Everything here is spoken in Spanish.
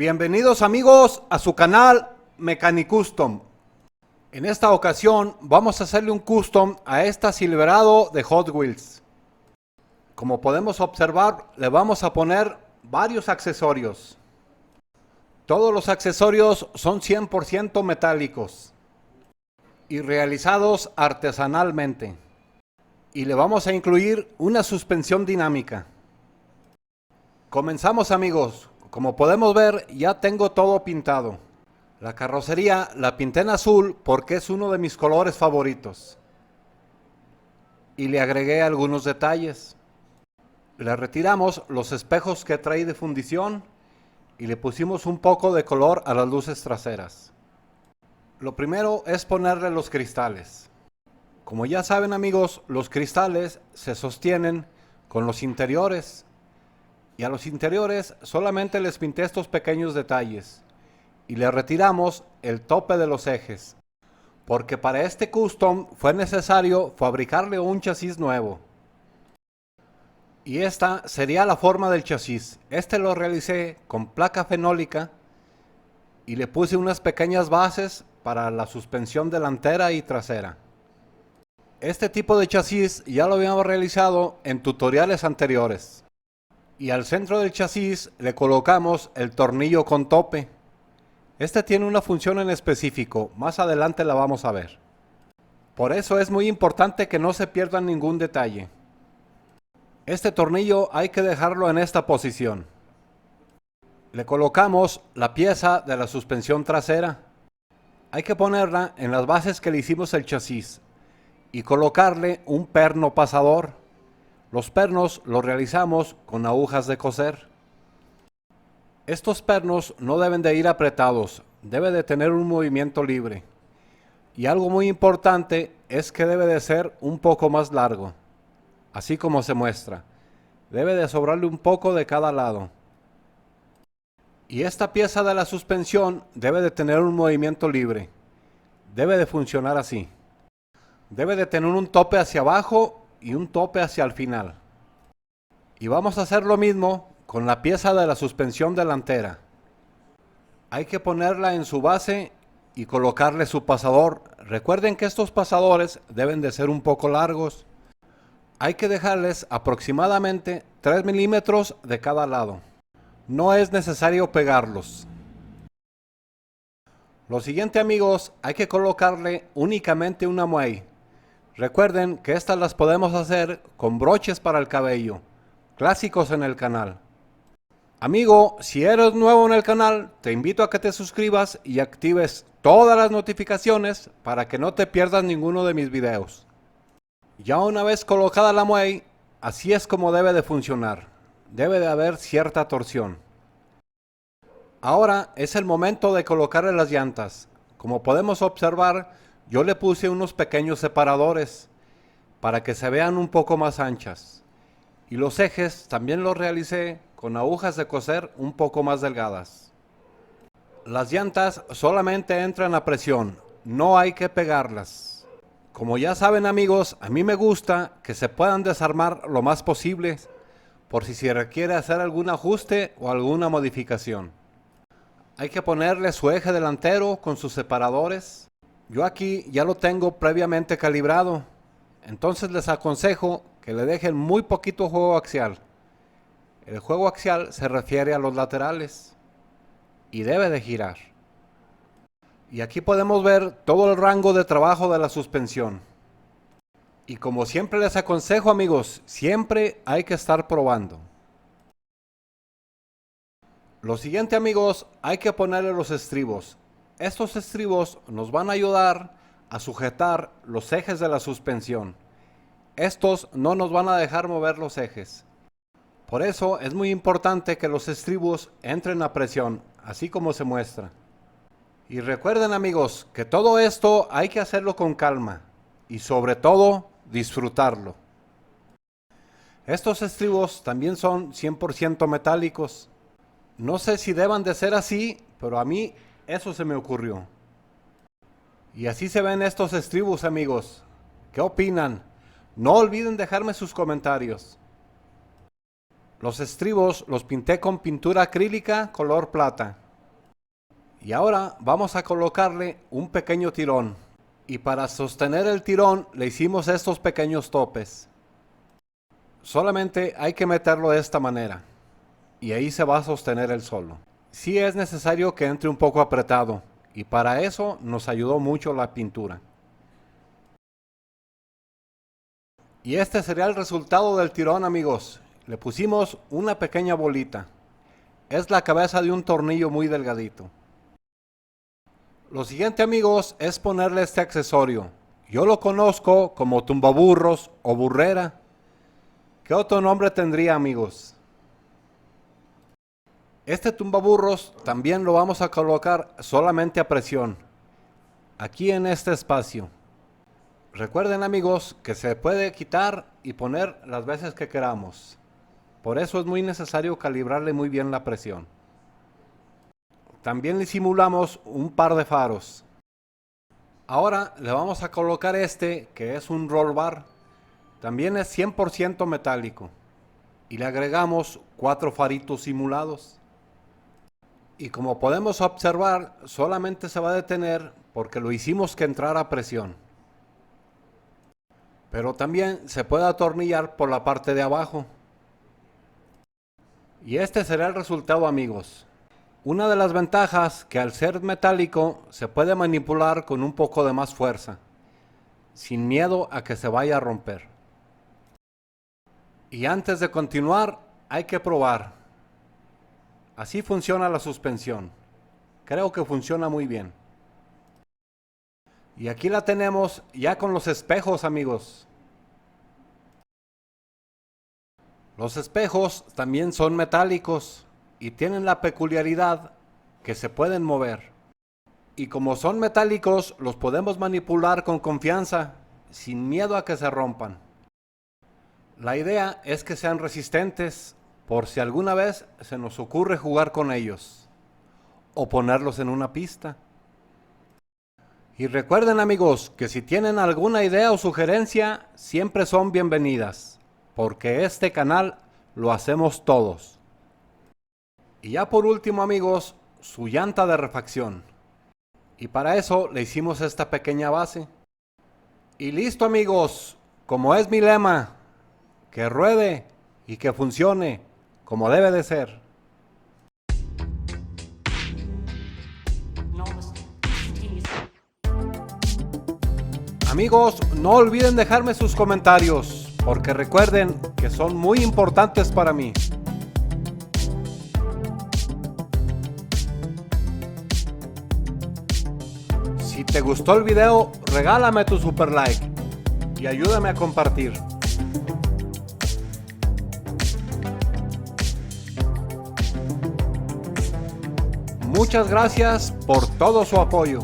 Bienvenidos amigos a su canal Mecanicustom. En esta ocasión vamos a hacerle un custom a esta Silverado de Hot Wheels. Como podemos observar, le vamos a poner varios accesorios. Todos los accesorios son 100% metálicos y realizados artesanalmente. Y le vamos a incluir una suspensión dinámica. Comenzamos amigos. Como podemos ver, ya tengo todo pintado. La carrocería la pinté en azul porque es uno de mis colores favoritos. Y le agregué algunos detalles. Le retiramos los espejos que trae de fundición y le pusimos un poco de color a las luces traseras. Lo primero es ponerle los cristales. Como ya saben amigos, los cristales se sostienen con los interiores. Y a los interiores solamente les pinté estos pequeños detalles y le retiramos el tope de los ejes, porque para este custom fue necesario fabricarle un chasis nuevo. Y esta sería la forma del chasis. Este lo realicé con placa fenólica y le puse unas pequeñas bases para la suspensión delantera y trasera. Este tipo de chasis ya lo habíamos realizado en tutoriales anteriores. Y al centro del chasis le colocamos el tornillo con tope. Este tiene una función en específico, más adelante la vamos a ver. Por eso es muy importante que no se pierda ningún detalle. Este tornillo hay que dejarlo en esta posición. Le colocamos la pieza de la suspensión trasera. Hay que ponerla en las bases que le hicimos el chasis y colocarle un perno pasador. Los pernos los realizamos con agujas de coser. Estos pernos no deben de ir apretados, debe de tener un movimiento libre. Y algo muy importante es que debe de ser un poco más largo, así como se muestra. Debe de sobrarle un poco de cada lado. Y esta pieza de la suspensión debe de tener un movimiento libre. Debe de funcionar así. Debe de tener un tope hacia abajo y un tope hacia el final. Y vamos a hacer lo mismo con la pieza de la suspensión delantera. Hay que ponerla en su base y colocarle su pasador. Recuerden que estos pasadores deben de ser un poco largos. Hay que dejarles aproximadamente 3 milímetros de cada lado. No es necesario pegarlos. Lo siguiente amigos, hay que colocarle únicamente una muelle. Recuerden que estas las podemos hacer con broches para el cabello, clásicos en el canal. Amigo, si eres nuevo en el canal, te invito a que te suscribas y actives todas las notificaciones para que no te pierdas ninguno de mis videos. Ya una vez colocada la muelle, así es como debe de funcionar. Debe de haber cierta torsión. Ahora es el momento de colocarle las llantas. Como podemos observar, yo le puse unos pequeños separadores para que se vean un poco más anchas. Y los ejes también los realicé con agujas de coser un poco más delgadas. Las llantas solamente entran a presión, no hay que pegarlas. Como ya saben amigos, a mí me gusta que se puedan desarmar lo más posible por si se requiere hacer algún ajuste o alguna modificación. Hay que ponerle su eje delantero con sus separadores. Yo aquí ya lo tengo previamente calibrado, entonces les aconsejo que le dejen muy poquito juego axial. El juego axial se refiere a los laterales y debe de girar. Y aquí podemos ver todo el rango de trabajo de la suspensión. Y como siempre les aconsejo amigos, siempre hay que estar probando. Lo siguiente amigos, hay que ponerle los estribos. Estos estribos nos van a ayudar a sujetar los ejes de la suspensión. Estos no nos van a dejar mover los ejes. Por eso es muy importante que los estribos entren a presión, así como se muestra. Y recuerden amigos, que todo esto hay que hacerlo con calma y sobre todo disfrutarlo. Estos estribos también son 100% metálicos. No sé si deban de ser así, pero a mí eso se me ocurrió. Y así se ven estos estribos amigos. ¿Qué opinan? No olviden dejarme sus comentarios. Los estribos los pinté con pintura acrílica color plata. Y ahora vamos a colocarle un pequeño tirón. Y para sostener el tirón le hicimos estos pequeños topes. Solamente hay que meterlo de esta manera. Y ahí se va a sostener él solo. Sí es necesario que entre un poco apretado. Y para eso nos ayudó mucho la pintura. Y este sería el resultado del tirón, amigos. Le pusimos una pequeña bolita. Es la cabeza de un tornillo muy delgadito. Lo siguiente, amigos, es ponerle este accesorio. Yo lo conozco como tumbaburros o burrera. ¿Qué otro nombre tendría, amigos? Este tumbaburros también lo vamos a colocar solamente a presión. Aquí en este espacio. Recuerden, amigos, que se puede quitar y poner las veces que queramos. Por eso es muy necesario calibrarle muy bien la presión. También le simulamos un par de faros. Ahora le vamos a colocar este, que es un roll bar. También es 100% metálico. Y le agregamos 4 faritos simulados. Y como podemos observar, solamente se va a detener porque lo hicimos que entrara a presión. Pero también se puede atornillar por la parte de abajo. Y este será el resultado, amigos. Una de las ventajas que al ser metálico se puede manipular con un poco de más fuerza, sin miedo a que se vaya a romper. Y antes de continuar, hay que probar. Así funciona la suspensión. Creo que funciona muy bien. Y aquí la tenemos ya con los espejos, amigos. Los espejos también son metálicos y tienen la peculiaridad que se pueden mover. Y como son metálicos, los podemos manipular con confianza, sin miedo a que se rompan. La idea es que sean resistentes, por si alguna vez se nos ocurre jugar con ellos, o ponerlos en una pista. Y recuerden, amigos, que si tienen alguna idea o sugerencia, siempre son bienvenidas, porque este canal lo hacemos todos. Y ya por último, amigos, su llanta de refacción. Y para eso le hicimos esta pequeña base. Y listo, amigos, como es mi lema, que ruede y que funcione como debe de ser. Amigos, no olviden dejarme sus comentarios, porque recuerden que son muy importantes para mí. Si te gustó el video, regálame tu super like y ayúdame a compartir. Muchas gracias por todo su apoyo.